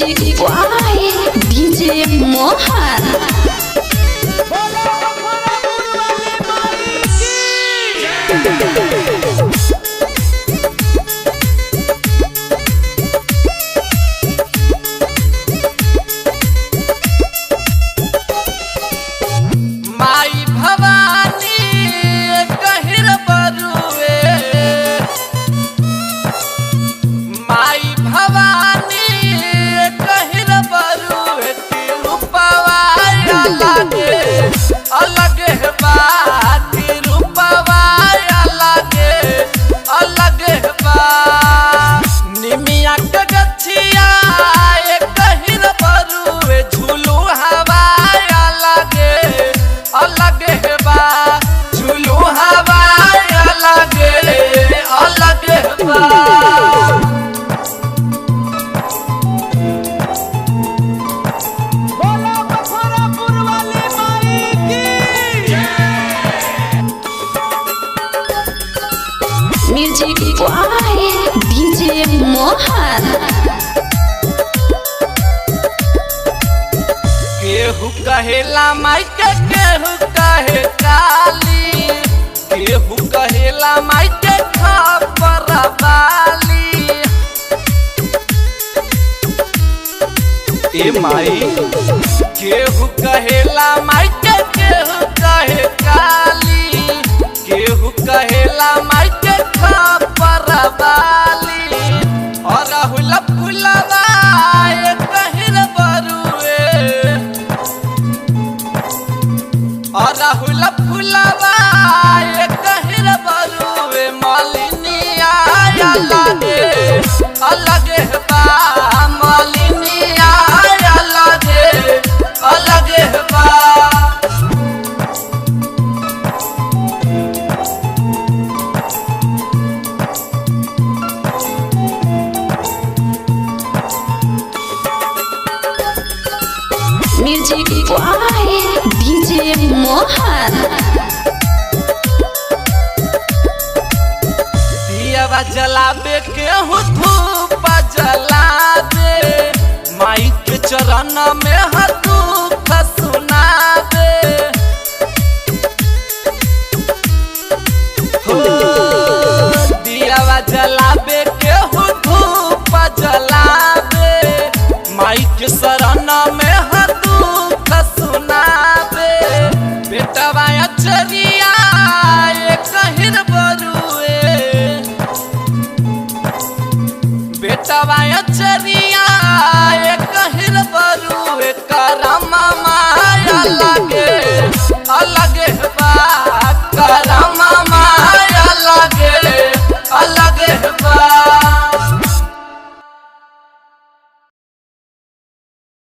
Music by DJ Mohan. माई भवानी कहिर बरुए, माई भवानी कहिर बरुए, तिरुपवा अलगे अलगे बा, तिरुपवा अलगे अलगे बा। निमिया के गछिया कहिर बरुए, झूलू हवा अलगे अलगे बा, झूलू हवा अलगे अलगे बा। Music by DJ Mohan. केहू कहेला माई के, केहू कहे काली, केहू कहेला माई के खपर वाली। ए माई केहू कहेला माई के, केहू कहे काली, केहू कहेला माई के खपर वाली। और राहुल फुलवा कहिर बरुए, और राहुल फुलवा कहिर बरुए, मालिनिया अलगे अलगे बा, मालिनिया अलगे अलगे बा। Music by DJ Mohan. दियवा जलाबे केहू धूप जलाबे, माई के चरण में हर दुख सुनाबे। हो दियवा जलाबे केहू धूप जलाबे, माई के शरण में हर दुख सुनाबे। बेटवा अचरिया कहिर बरुए, बेटवा